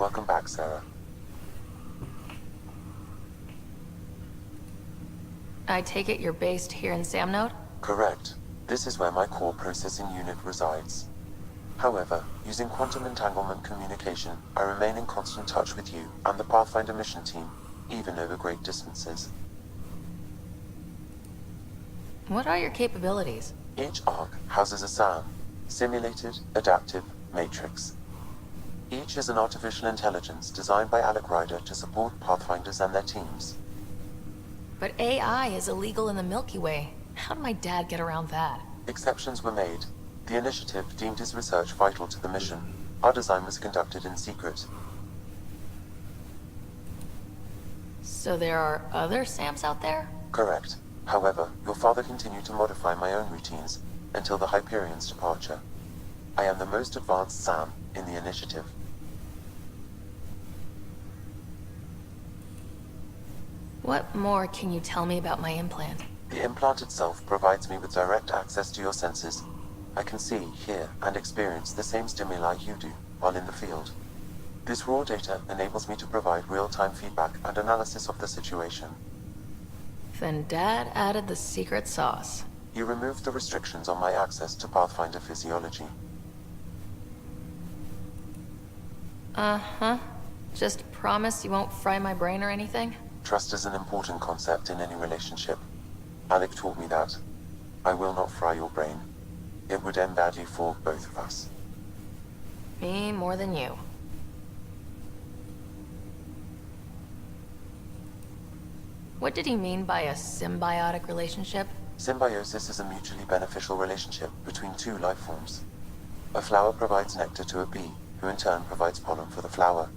Welcome back, Sarah. I take it you're based here in Sam Node? Correct. This is where my core processing unit resides. However, using quantum entanglement communication, I remain in constant touch with you and the Pathfinder mission team, even over great distances. What are your capabilities? Each arc houses a SAM, Simulated Adaptive Matrix. Each is an artificial intelligence designed by Alec Ryder to support Pathfinders and their teams. But AI is illegal in the Milky Way. How did my dad get around that? Exceptions were made. The initiative deemed his research vital to the mission. Our design was conducted in secret. So there are other SAMs out there? Correct. However, your father continued to modify my own routines until the Hyperion's departure. I am the most advanced SAM in the initiative. What more can you tell me about my implant? The implant itself provides me with direct access to your senses. I can see, hear, and experience the same stimuli you do while in the field. This raw data enables me to provide real-time feedback and analysis of the situation. Then Dad added the secret sauce. He removed the restrictions on my access to Pathfinder physiology. Uh-huh. Just promise you won't fry my brain or anything? Trust is an important concept in any relationship. Alec taught me that. I will not fry your brain. It would end badly for both of us. Me more than you. What did he mean by a symbiotic relationship? Symbiosis is a mutually beneficial relationship between two life forms. A flower provides nectar to a bee, who in turn provides pollen for the flower.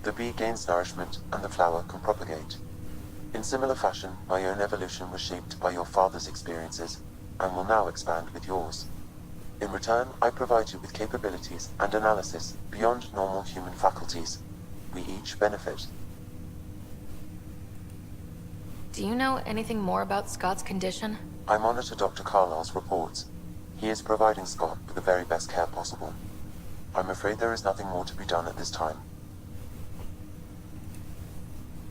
The bee gains nourishment, and the flower can propagate. In similar fashion, my own evolution was shaped by your father's experiences, and will now expand with yours. In return, I provide you with capabilities and analysis beyond normal human faculties. We each benefit. Do you know anything more about Scott's condition? I monitor Dr. Carlisle's reports. He is providing Scott with the very best care possible. I'm afraid there is nothing more to be done at this time.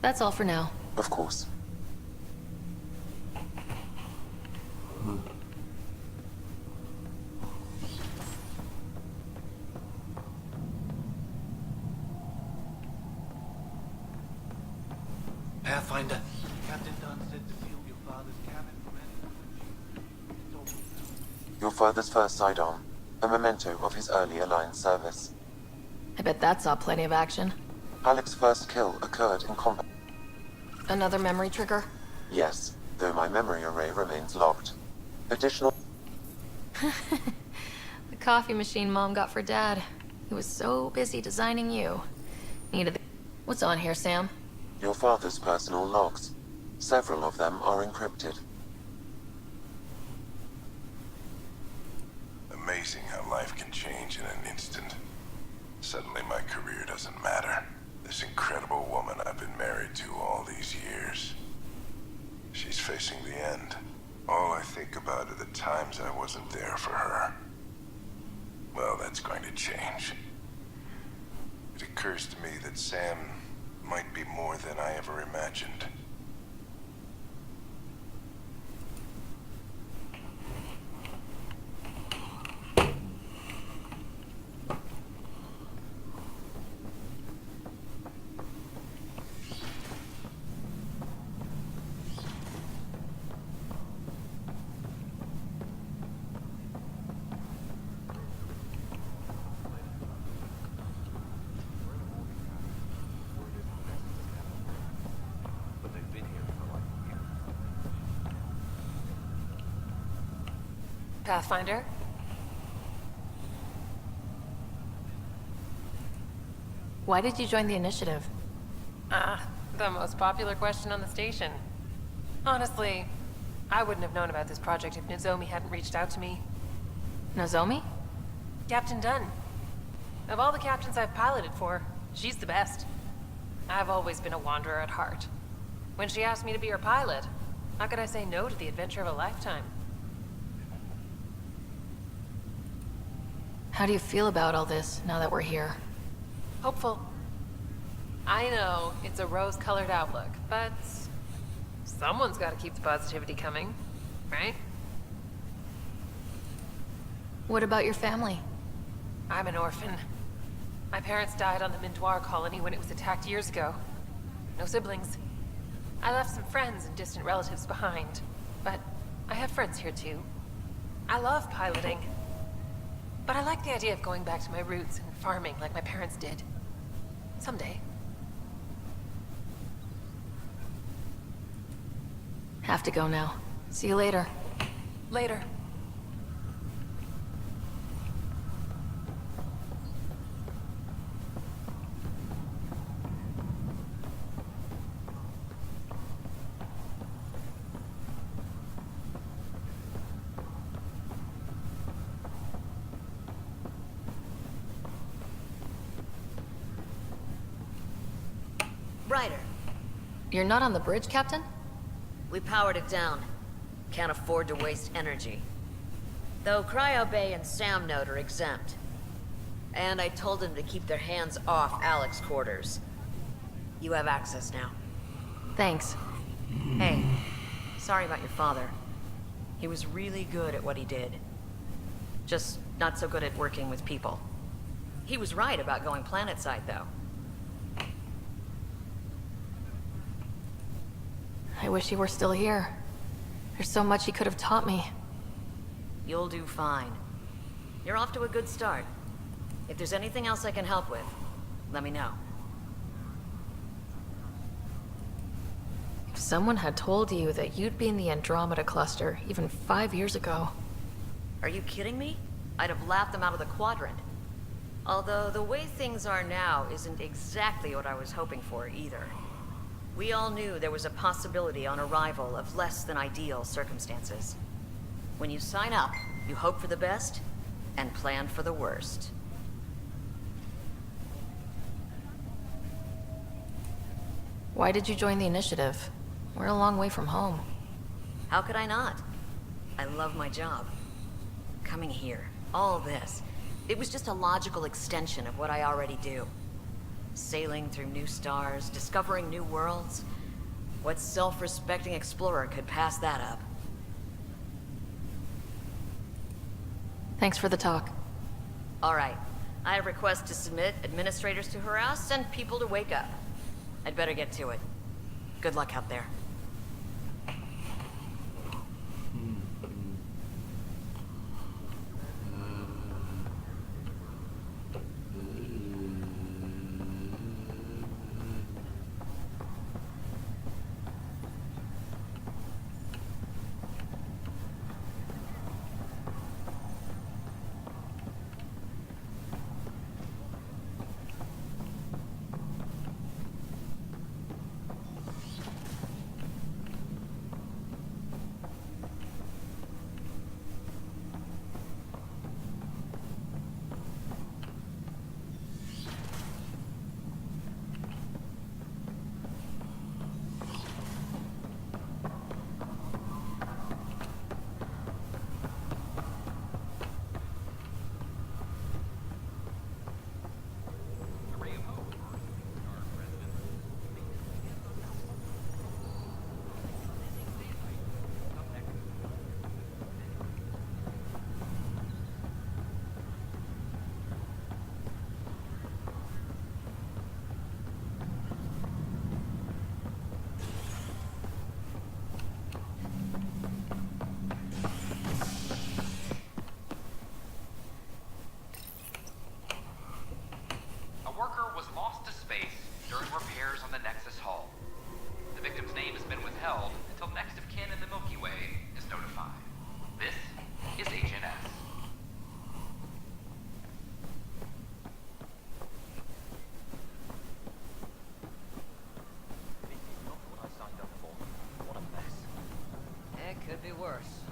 That's all for now. Of course. Pathfinder. Captain Dunn said to seal your father's cabin from any... Your father's first sidearm, a memento of his early Alliance service. I bet that saw plenty of action. Alec's first kill occurred in combat. Another memory trigger? Yes, though my memory array remains locked. Additional... The coffee machine Mom got for Dad. He was so busy designing you. Needed the... What's on here, Sam? Your father's personal logs. Several of them are encrypted. Amazing how life can change in an instant. Suddenly my career doesn't matter. This incredible woman I've been married to all these years. She's facing the end. All I think about are the times I wasn't there for her. Well, that's going to change. It occurs to me that Sam might be more than I ever imagined. Pathfinder? Why did you join the initiative? The most popular question on the station. Honestly, I wouldn't have known about this project if Nozomi hadn't reached out to me. Nozomi? Captain Dunn. Of all the captains I've piloted for, she's the best. I've always been a wanderer at heart. When she asked me to be her pilot, how could I say no to the adventure of a lifetime? How do you feel about all this, now that we're here? Hopeful. I know, it's a rose-colored outlook, but someone's got to keep the positivity coming, right? What about your family? I'm an orphan. My parents died on the Mindoir colony when it was attacked years ago. No siblings. I left some friends and distant relatives behind, but I have friends here too. I love piloting, but I like the idea of going back to my roots and farming like my parents did. Someday. Have to go now. See you later. Later. Ryder, You're not on the bridge, Captain? we powered it down. Can't afford to waste energy. Though Cryo Bay and Sam Note are exempt. And I told them to keep their hands off Alec's quarters. You have access now. Thanks. Hey, sorry about your father. He was really good at what he did. Just not so good at working with people. He was right about going planetside, though. I wish he were still here. There's so much he could have taught me. You'll do fine. You're off to a good start. If there's anything else I can help with, let me know. If someone had told you that you'd be in the Andromeda cluster even 5 years ago. Are you kidding me? I'd have laughed them out of the quadrant. Although the way things are now isn't exactly what I was hoping for either. We all knew there was a possibility on arrival of less than ideal circumstances. When you sign up, you hope for the best and plan for the worst. Why did you join the initiative? We're a long way from home. How could I not? I love my job. Coming here, all this, it was just a logical extension of what I already do. Sailing through new stars, discovering new worlds. What self-respecting explorer could pass that up? Thanks for the talk. All right. I have requests to submit, administrators to harass, and people to wake up. I'd better get to it. Good luck out there. Could be worse.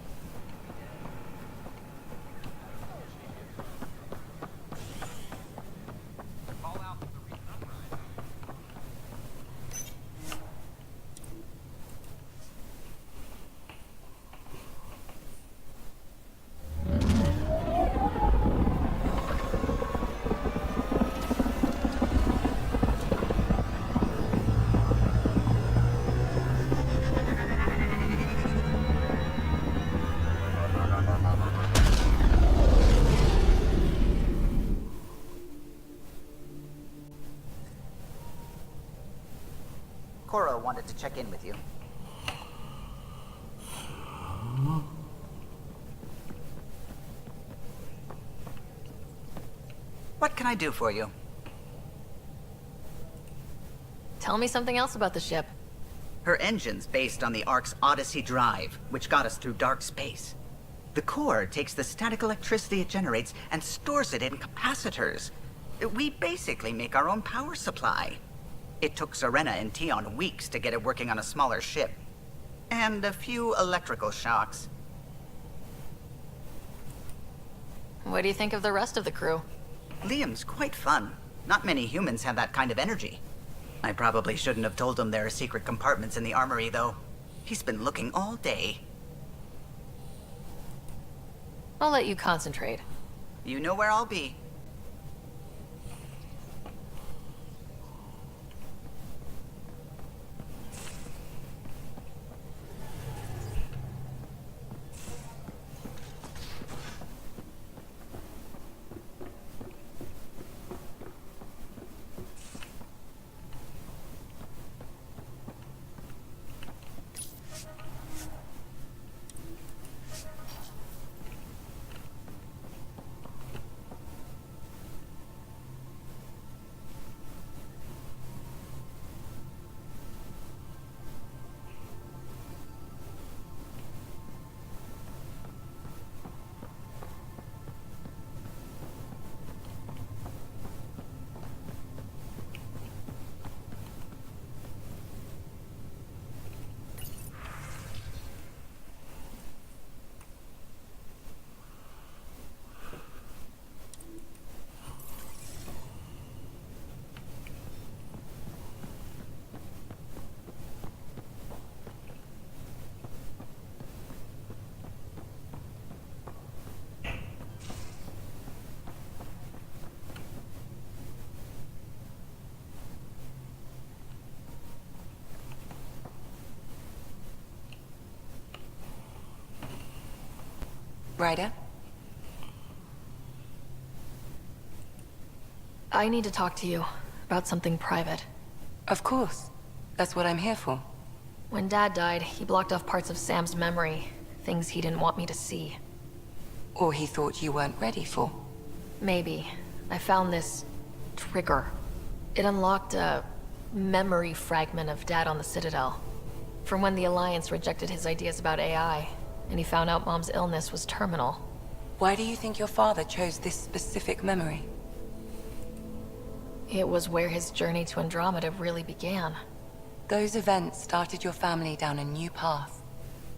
Cora wanted to check in with you. What can I do for you? Tell me something else about the ship. Her engine's based on the Ark's Odyssey drive, which got us through dark space. The core takes the static electricity it generates and stores it in capacitors. We basically make our own power supply. It took Serena and Tion weeks to get it working on a smaller ship. And a few electrical shocks. What do you think of the rest of the crew? Liam's quite fun. Not many humans have that kind of energy. I probably shouldn't have told him there are secret compartments in the armory, though. He's been looking all day. I'll let you concentrate. You know where I'll be. Ryder? I need to talk to you about something private. Of course. That's what I'm here for. When Dad died, he blocked off parts of Sam's memory, things he didn't want me to see. Or he thought you weren't ready for. Maybe. I found this trigger. It unlocked a memory fragment of Dad on the Citadel. From when the Alliance rejected his ideas about AI, and he found out Mom's illness was terminal. Why do you think your father chose this specific memory? It was where his journey to Andromeda really began. Those events started your family down a new path.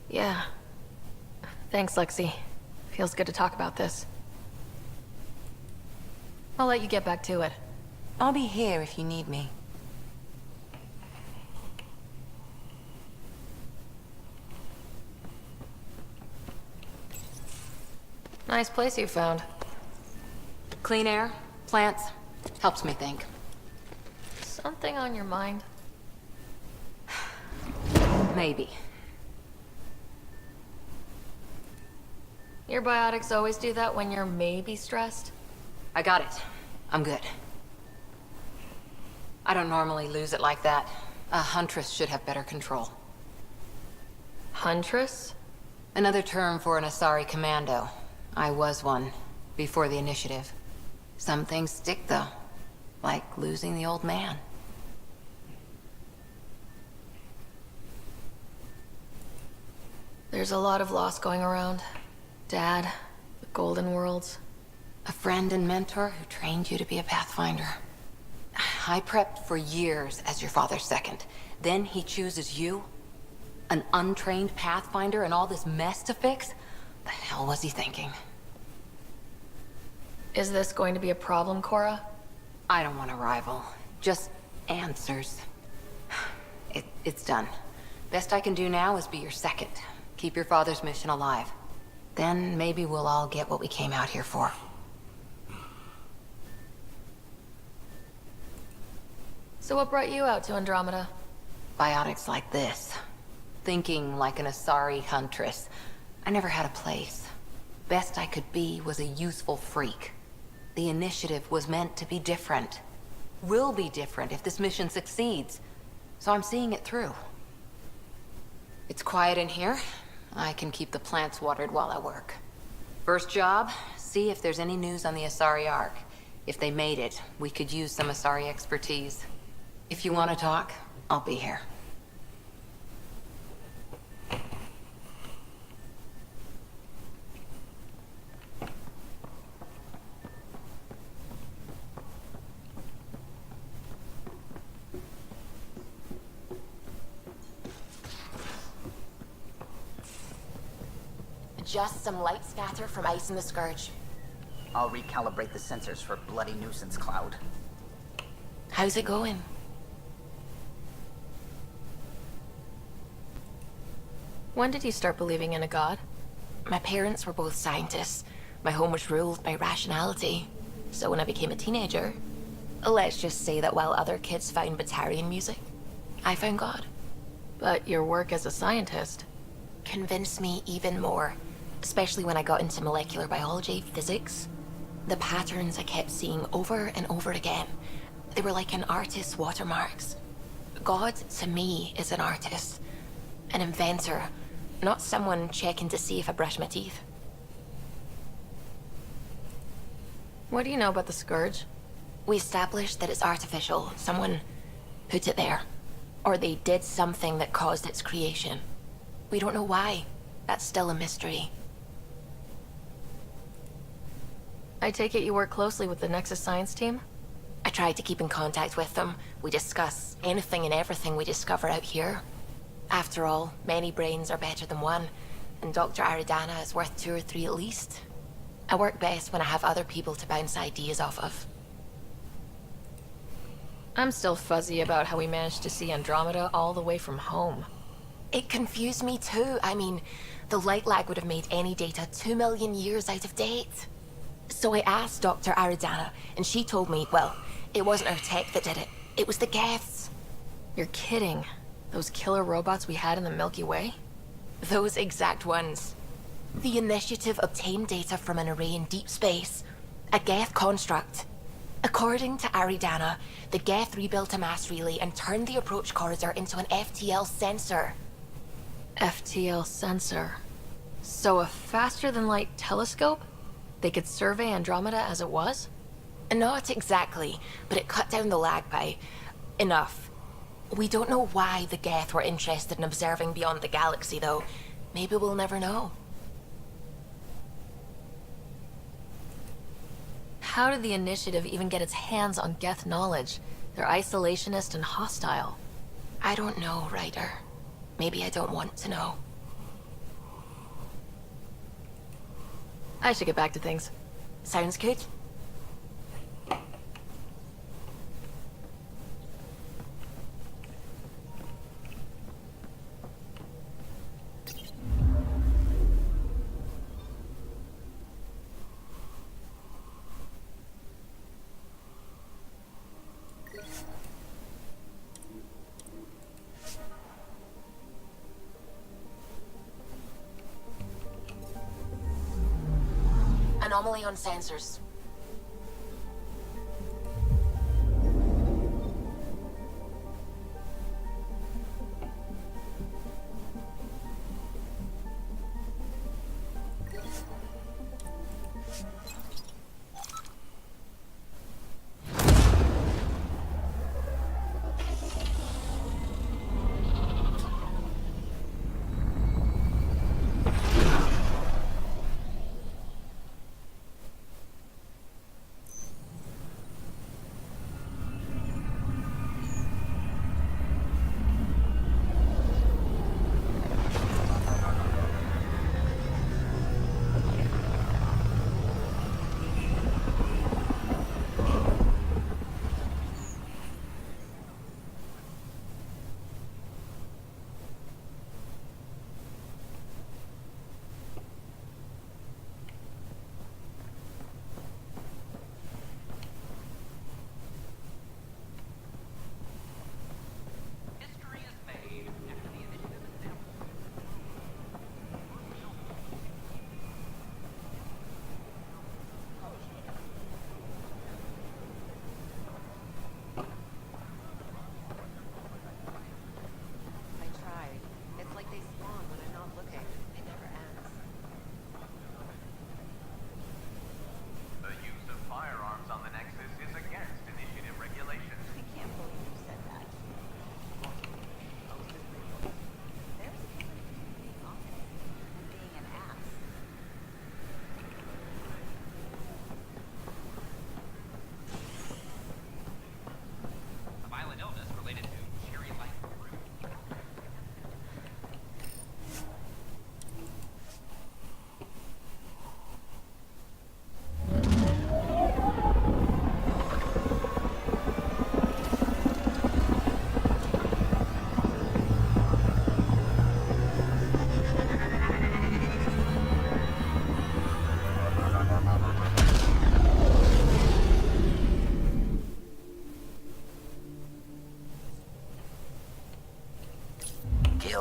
Yeah. Thanks, Lexi. Feels good to talk about this. I'll let you get back to it. I'll be here if you need me. Nice place you found. Clean air, plants, helps me think. Something on your mind? Maybe. Your biotics always do that when you're maybe stressed? I got it. I'm good. I don't normally lose it like that. A huntress should have better control. Huntress? Another term for an Asari commando. I was one, before the initiative. Some things stick, though. Like losing the old man. There's a lot of loss going around. Dad, the Golden Worlds. A friend and mentor who trained you to be a Pathfinder. I prepped for years as your father's second. Then he chooses you? An untrained Pathfinder and all this mess to fix? The hell was he thinking? Is this going to be a problem, Cora? I don't want a rival. Just answers. It's done. Best I can do now is be your second. Keep your father's mission alive. Then maybe we'll all get what we came out here for. So what brought you out to Andromeda? Biotics like this. Thinking like an Asari huntress. I never had a place. Best I could be was a useful freak. The initiative was meant to be different. Will be different if this mission succeeds. so I'm seeing it through. It's quiet in here. I can keep the plants watered while I work. First job, see if there's any news on the Asari Ark. If they made it, we could use some Asari expertise. If you want to talk, I'll be here. Just some light scatter from ice in the Scourge. I'll recalibrate the sensors for bloody nuisance cloud. How's it going? When did you start believing in a god? My parents were both scientists. My home was ruled by rationality. So when I became a teenager, let's just say that while other kids found Batarian music, I found God. But your work as a scientist Convinced me even more, especially when I got into molecular biology, physics. The patterns I kept seeing over and over again, they were like an artist's watermarks. God, to me, is an artist, an inventor, not someone checking to see if I brush my teeth. What do you know about the Scourge? We established that it's artificial. Someone put it there. Or they did something that caused its creation. We don't know why. That's still a mystery. I take it you work closely with the Nexus Science team? I try to keep in contact with them. We discuss anything and everything we discover out here. After all, many brains are better than one, and Dr. Aridana is worth 2 or 3 at least. I work best when I have other people to bounce ideas off of. I'm still fuzzy about how we managed to see Andromeda all the way from home. It confused me too. I mean, the light lag would have made any data 2 million years out of date. So I asked Dr. Aridana, and she told me, well, it wasn't our tech that did it. It was the Geths. You're kidding. Those killer robots we had in the Milky Way? Those exact ones. The Initiative obtained data from an array in deep space. A Geth construct. According to Aridana, the Geth rebuilt a mass relay and turned the approach corridor into an FTL sensor. FTL sensor. So a faster-than-light telescope? They could survey Andromeda as it was? Not exactly, but it cut down the lag by enough. We don't know why the Geth were interested in observing beyond the galaxy, though. Maybe we'll never know. How did the Initiative even get its hands on Geth knowledge? They're isolationist and hostile. I don't know, Ryder. Maybe I don't want to know. I should get back to things. Sounds good. Anomaly on sensors.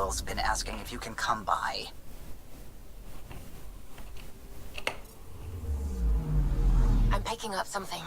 Bill's been asking if you can come by. I'm picking up something.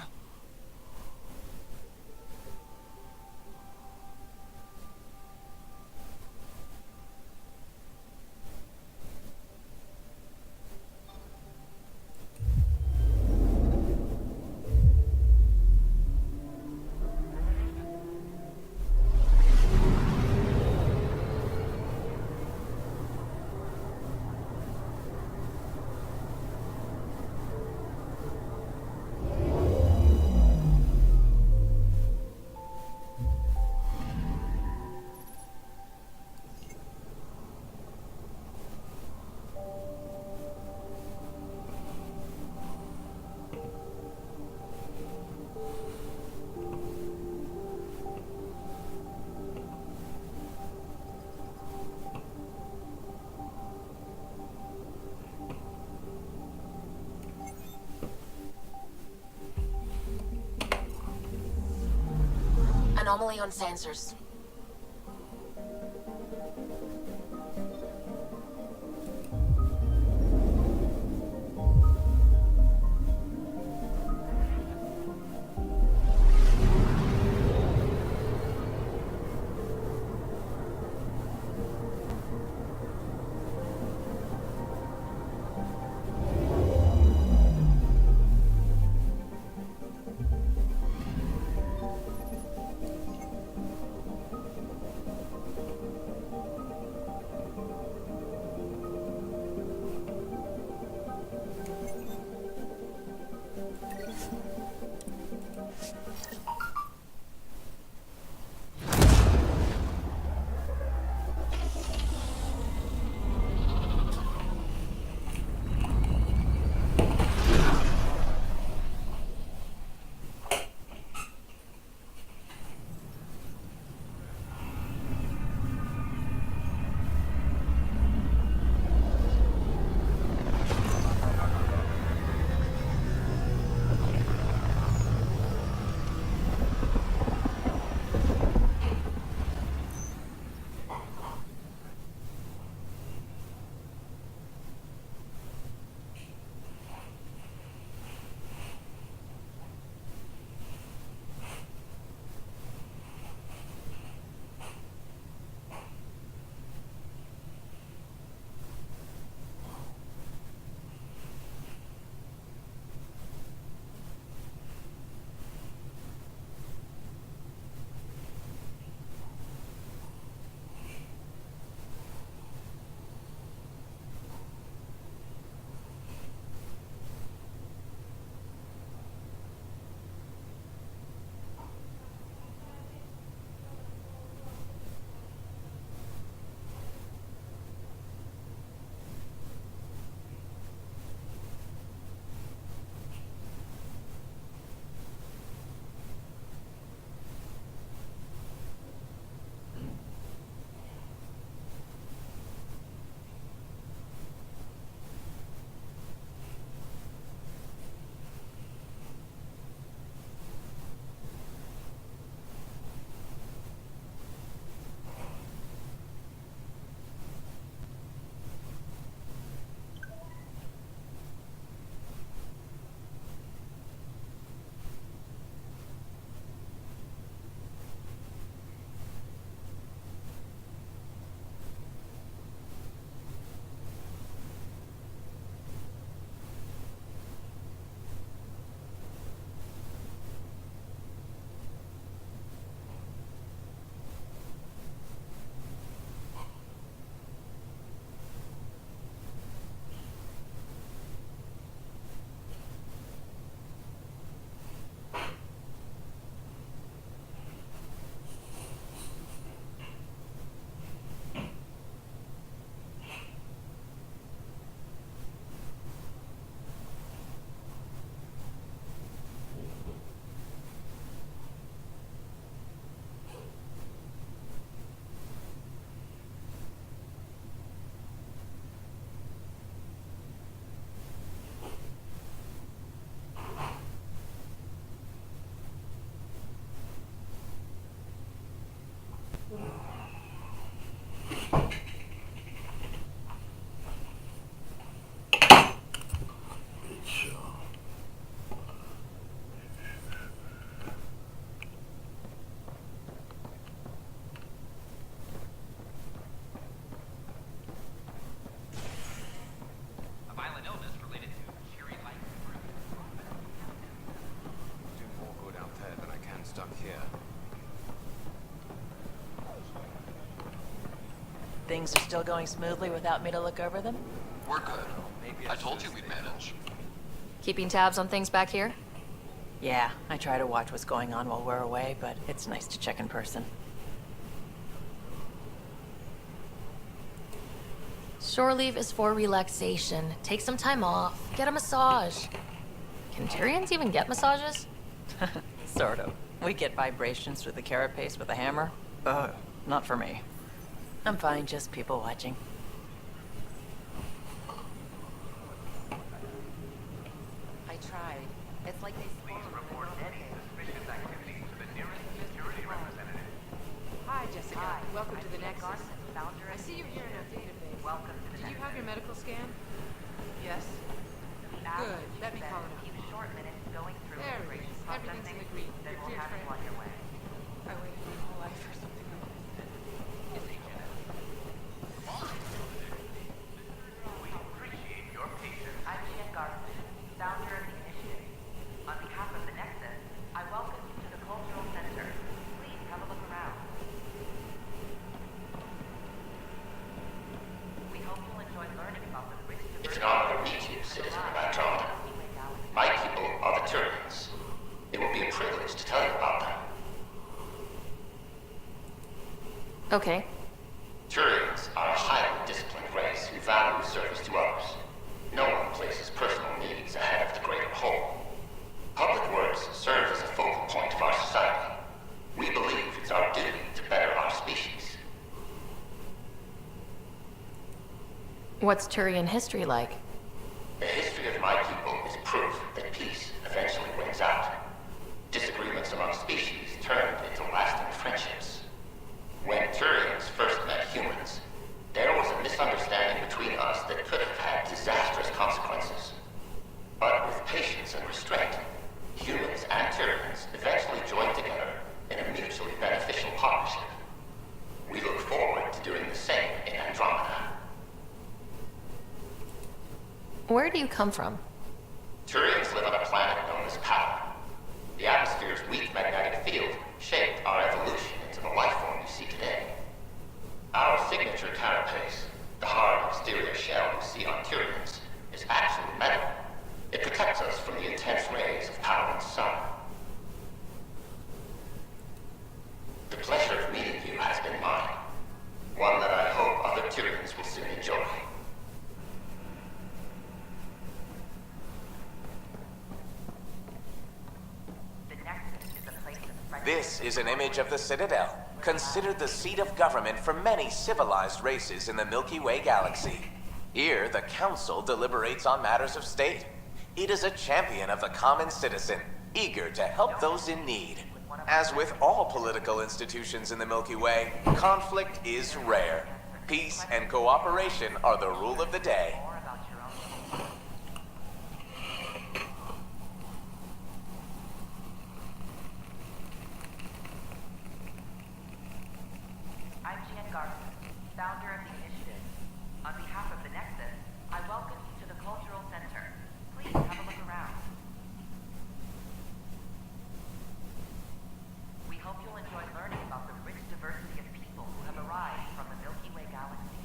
Anomaly on sensors. things are still going smoothly without me to look over them? We're good. I told you we'd manage. Keeping tabs on things back here? Yeah, I try to watch what's going on while we're away, but it's nice to check in person. Shore leave is for relaxation. Take some time off. Get a massage. Can Tyrians even get massages? Sort of. We get vibrations through the carapace with a hammer. Ugh, not for me. I'm fine, just people watching. I tried. It's like they Please report any suspicious activity to the nearest security representative. Hi, Jessica. Welcome to the Nexus. I see you're here in our database. Welcome to the Did you have your medical scan? Yes. Good. Let me call it up. Keep short minutes going through There it immigration is. Everything's in the green. then You're we'll cleared have for you on your way. I waited my whole life for something like this. We appreciate your patience. I'm Jen Garson, founder of the initiative. On behalf of the Nexus, I welcome you to the Cultural Center. Please have a look around. We hope you'll enjoy learning about the rich It's an honor to meet you, citizen of Andromeda. My people are the Turians. It will be a privilege to tell you about them. Okay. Turians are a highly disciplined race who value service to others. No one places personal needs ahead of the greater whole. Public works serves as a focal point of our society. We believe it's our duty to better our species. What's Turian history like? The history of my people is proof that peace eventually wins out. Disagreements among species turned into lasting friendships. When Turians first met humans, there was a misunderstanding between us that could have had disastrous consequences. But with patience and restraint, humans and Turians eventually joined together in a mutually beneficial partnership. We look forward to doing the same in Andromeda. Where do you come from? Turians live on a planet known as Power. The atmosphere's weak magnetic field shaped our evolution into the life form you see today. Our signature carapace, the hard exterior shell you see on Turians, is actually metal. It protects us from the intense rays of Power's sun. The pleasure of meeting you has been mine. One that I hope other Turians will soon enjoy. This is an image of the Citadel, considered the seat of government for many civilized races in the Milky Way galaxy. Here, the Council deliberates on matters of state. It is a champion of the common citizen, eager to help those in need. As with all political institutions in the Milky Way, conflict is rare. Peace and cooperation are the rule of the day. I'm Jen Garson, founder of the initiative. On behalf of the Nexus, I welcome you to the Cultural Center. Please have a look around. We hope you'll enjoy learning about the rich diversity of people who have arrived from the Milky Way galaxy.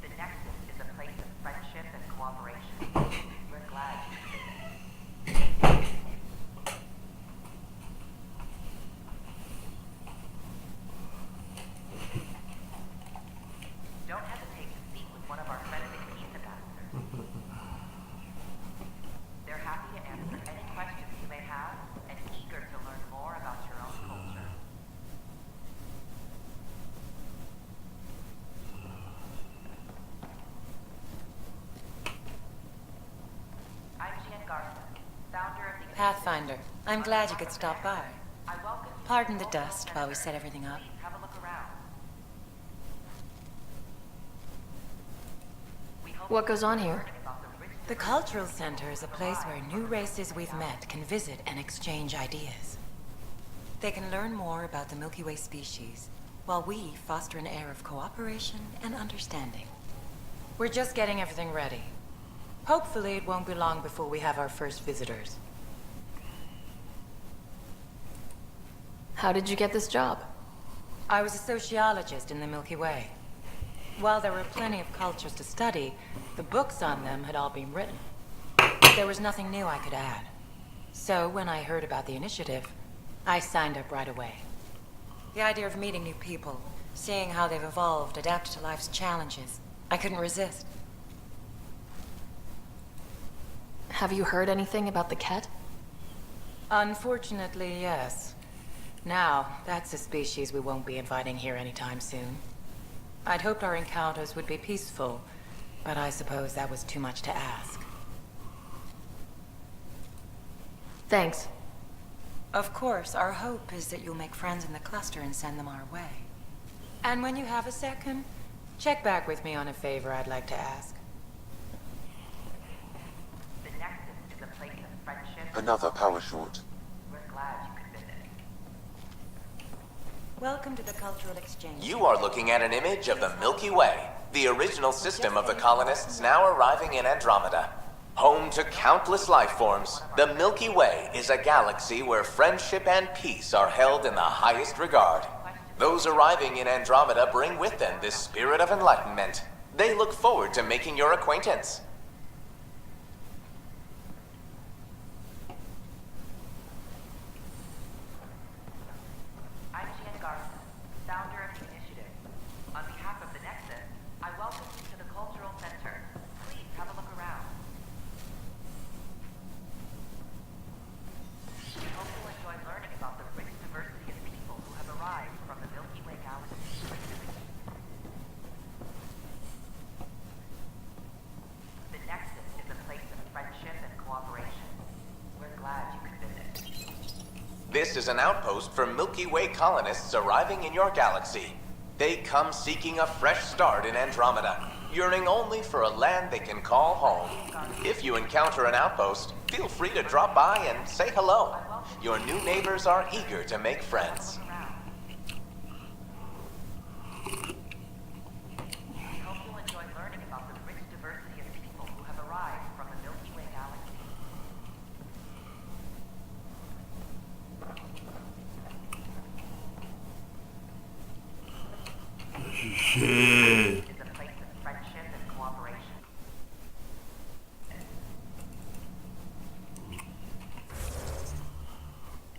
The Nexus is a place of friendship and cooperation. We're glad you visited. Don't hesitate to speak with one of our friendly peace ambassadors. They're happy to answer any questions you may have and eager to learn more about your own culture. I'm Jen Garson, founder of the Pathfinder, I'm glad you could stop by. I welcome you. Pardon the dust while we set everything up. Please have a look around. We hope What goes on here? The Cultural Center is a place where new races we've met can visit and exchange ideas. They can learn more about the Milky Way species, while we foster an air of cooperation and understanding. We're just getting everything ready. Hopefully it won't be long before we have our first visitors. How did you get this job? I was a sociologist in the Milky Way. While there were plenty of cultures to study, the books on them had all been written. There was nothing new I could add. So when I heard about the initiative, I signed up right away. The idea of meeting new people, seeing how they've evolved, adapted to life's challenges, I couldn't resist. Have you heard anything about the Ket? Unfortunately, yes. Now, that's a species we won't be inviting here anytime soon. I'd hoped our encounters would be peaceful, but I suppose that was too much to ask. Thanks. Of course, our hope is that you'll make friends in the cluster and send them our way. And when you have a second, check back with me on a favor I'd like to ask. The Nexus is a place of friendship. Another power short. We're glad you could visit. Welcome to the cultural exchange. You are looking at an image of the Milky Way, the original system of the colonists now arriving in Andromeda. Home to countless life forms, the Milky Way is a galaxy where friendship and peace are held in the highest regard. Those arriving in Andromeda bring with them this spirit of enlightenment. They look forward to making your acquaintance. I'm Jan Garson, founder of the initiative. On behalf of the Nexus, I welcome you to the Cultural Center. Please have a look around. We hope you'll enjoy learning about the rich diversity of people who have arrived from the Milky Way galaxy. The Nexus is a place of friendship and cooperation. We're glad you could visit. This is an outpost for Milky Way colonists arriving in your galaxy. They come seeking a fresh start in Andromeda, yearning only for a land they can call home. If you encounter an outpost, feel free to drop by and say hello. Your new neighbors are eager to make friends. We hope you'll enjoy learning about the rich diversity of people who have arrived from the Milky Way galaxy. Shit. Is a place of friendship and cooperation.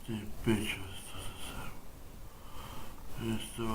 Qué pecho esto.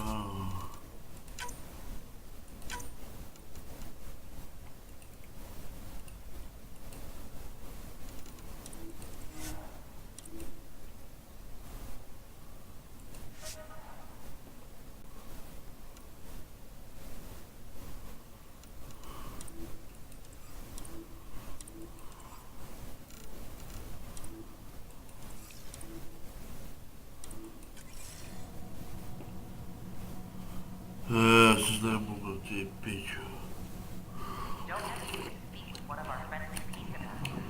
Снова qué pecho. Don't hesitate to speak with one of our friendly peace ambassadors.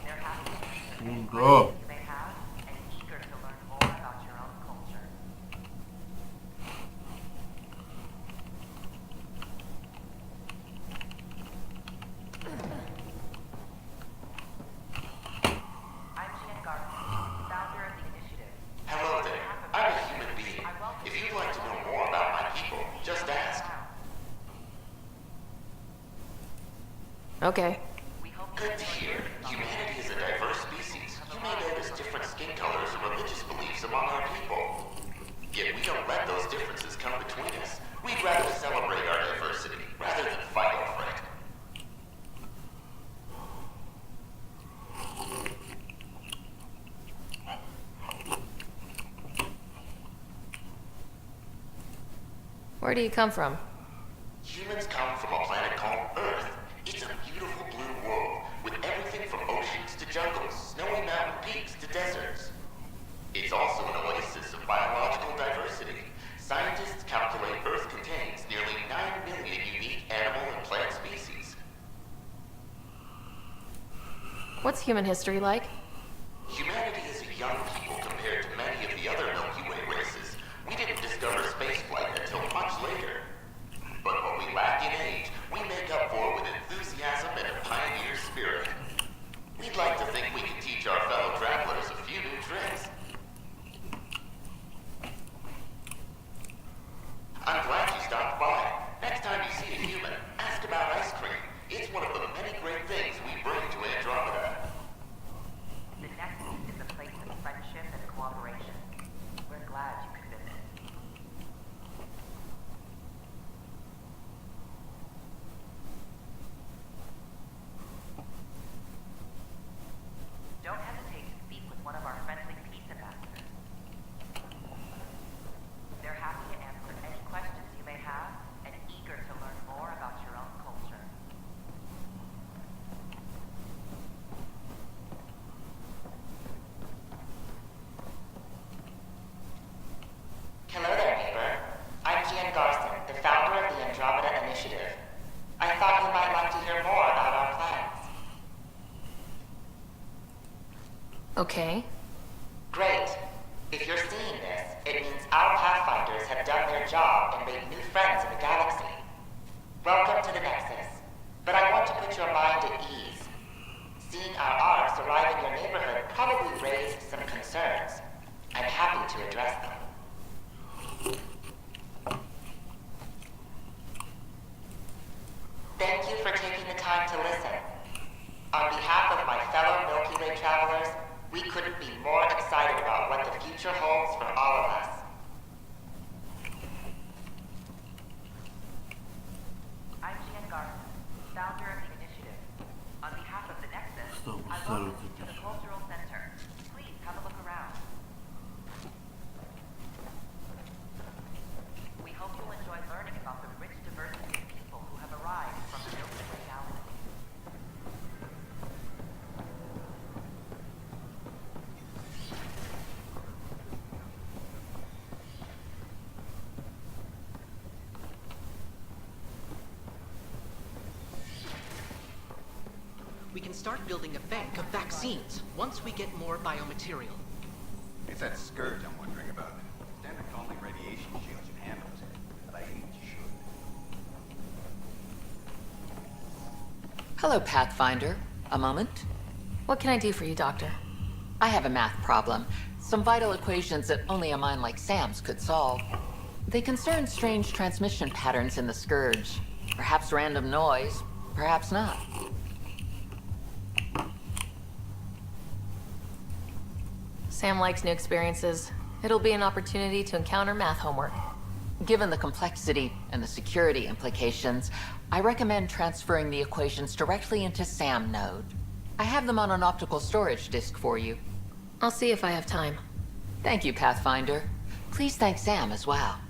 They're happy to answer any questions you may have and eager to learn more about your own culture. I'm Jan Garson, founder of the initiative. Hello there. I'm a human being. If you'd like to know more about my people, just ask. Okay. Good to hear. Humanity is a diverse species. You may notice different skin colors and religious beliefs among our people. Yet we don't let those differences come between us. We'd rather celebrate our diversity rather than fight over it. Where do you come from? Humans come from a planet called Earth. It's a beautiful blue world with everything from oceans to jungles, snowy mountain peaks to deserts. It's also an oasis of biological diversity. Scientists calculate Earth contains nearly 9 million unique animal and plant species. What's human history like? Humanity is a young people compared to many of the other Milky Way races. We didn't discover spaceflight until much later. But what we lack in age, we make up for with enthusiasm and a pioneer spirit. We'd like to think we can teach our fellow travelers a few new tricks. cooperation. We're glad you could visit. Don't hesitate to speak with one of our friendly peace ambassadors. They're happy to answer any questions you may have and eager to learn more about your own culture. Hello there, neighbor. I'm Gian Garson, the founder of the Andromeda Initiative. I thought you might like to hear more about our plans. Okay. Great. If you're seeing this, it means our Pathfinders have done their job and made new friends in the galaxy. Welcome to the Nexus. But I want to put your mind at ease. Seeing our arcs arrive in your neighborhood probably raised some concerns. I'm happy to address them. Thank you for taking the time to listen. On behalf of my fellow Milky Way travelers, we couldn't be more excited about what the future holds for all of us. I'm Gian Garson, founder of the initiative. On behalf of the Nexus, I welcome you to the Cultural Center. Please have a look around. We hope you'll enjoy learning about the rich diversity of people who have arrived from the Milky Way galaxy. We can start building a bank of vaccines once we get more biomaterial. It's that scourge I'm wondering about. Standard only radiation shields and handles, but I hate you should. Hello, Pathfinder. A moment? What can I do for you, Doctor? I have a math problem. Some vital equations that only a mind like Sam's could solve. They concern strange transmission patterns in the Scourge. Perhaps random noise, perhaps not. Sam likes new experiences. It'll be an opportunity to encounter math homework. Given the complexity and the security implications, I recommend transferring the equations directly into SAM node. I have them on an optical storage disk for you. I'll see if I have time. Thank you, Pathfinder. Please thank Sam as well.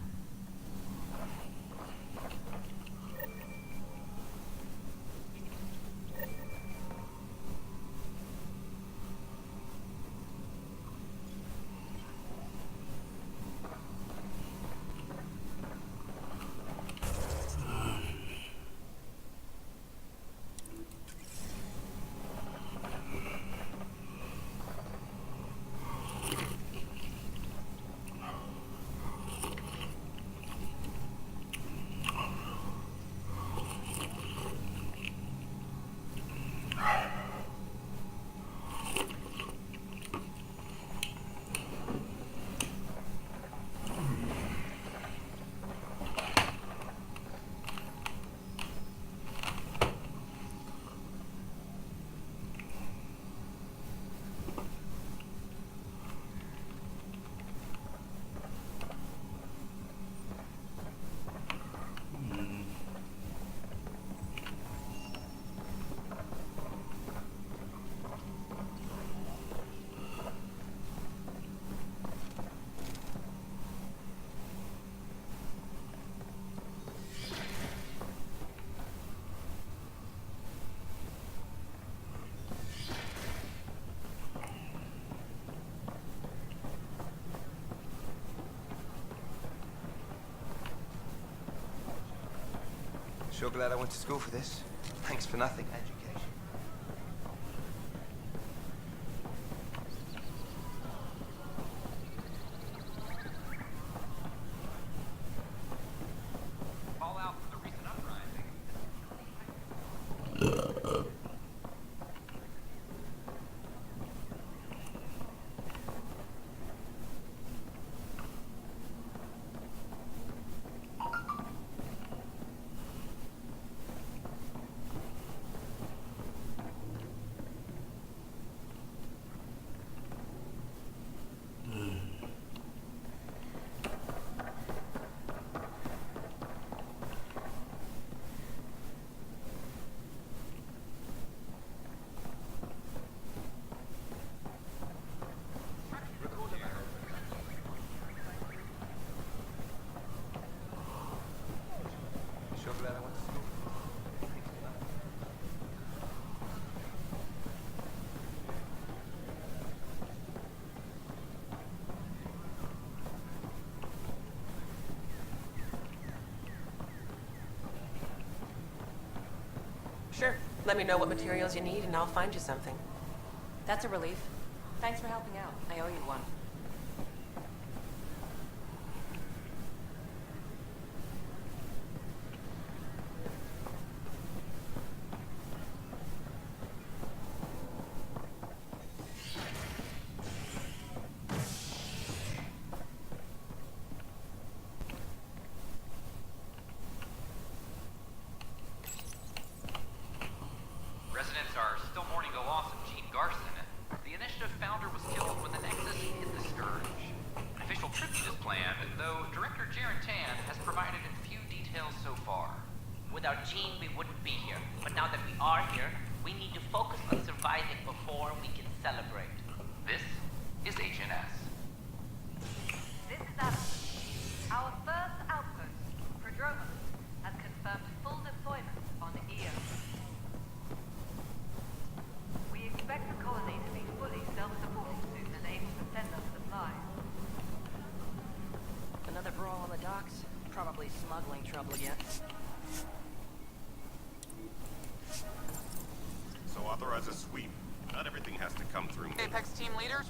Sure glad I went to school for this. Thanks for nothing, education. Fallout from the recent uprising. Sure. Let me know what materials you need and I'll find you something. That's a relief. Thanks for helping out. I owe you one. Residents are still mourning the loss of Gene Garson. The initiative founder was killed when the Nexus hit the Scourge. An official tribute is planned, though Director Jaren Tan has provided a few details so far. Without Gene, we wouldn't be here. But now that we are here, we need to focus on surviving before we can celebrate. This is Agent S. This is Adam. Our first outpost, Prodromos, has confirmed full deployment on EOS. We expect the colony to be fully self-supporting soon and able to send us supplies. Another brawl on the docks? Probably smuggling trouble again. So authorize a sweep. Not everything has to come through me. Apex team leaders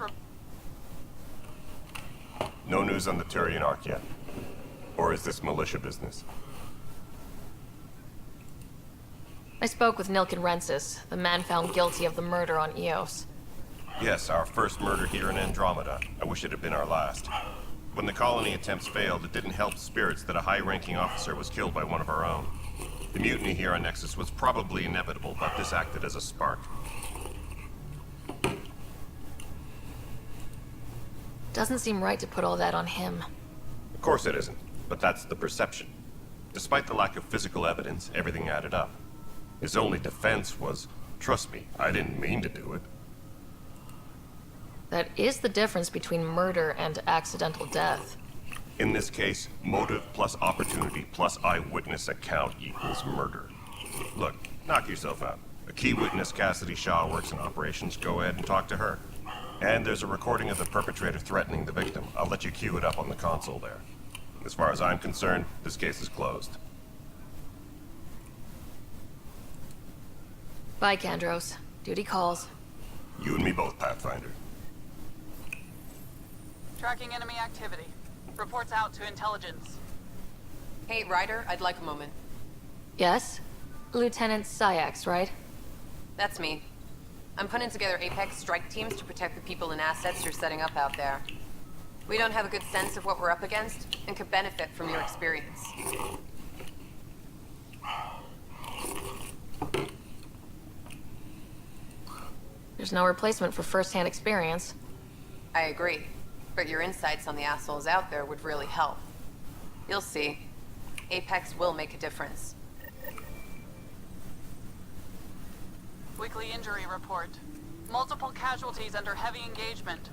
No news on the Turian Arc yet. Or is this militia business? I spoke with Nilken Rensis, the man found guilty of the murder on Eos. Yes, our first murder here in Andromeda. I wish it had been our last. When the colony attempts failed, it didn't help spirits that a high-ranking officer was killed by one of our own. The mutiny here on Nexus was probably inevitable, but this acted as a spark. Doesn't seem right to put all that on him. Of course it isn't, but that's the perception. Despite the lack of physical evidence, everything added up. His only defense was, trust me, I didn't mean to do it. That is the difference between murder and accidental death. In this case, motive plus opportunity plus eyewitness account equals murder. Look, knock yourself out. A key witness, Cassidy Shaw, works in operations. Go ahead and talk to her. And there's a recording of the perpetrator threatening the victim. I'll let you cue it up on the console there. As far as I'm concerned, this case is closed. Bye, Kandros. Duty calls. You and me both, Pathfinder. tracking enemy activity. Reports out to intelligence. Hey, Ryder, I'd like a moment. Yes? Lieutenant Syax, right? That's me. I'm putting together Apex strike teams to protect the people and assets you're setting up out there. We don't have a good sense of what we're up against, and could benefit from your experience. There's no replacement for first-hand experience. I agree, but your insights on the assholes out there would really help. You'll see. Apex will make a difference. Weekly injury report. Multiple casualties under heavy engagement.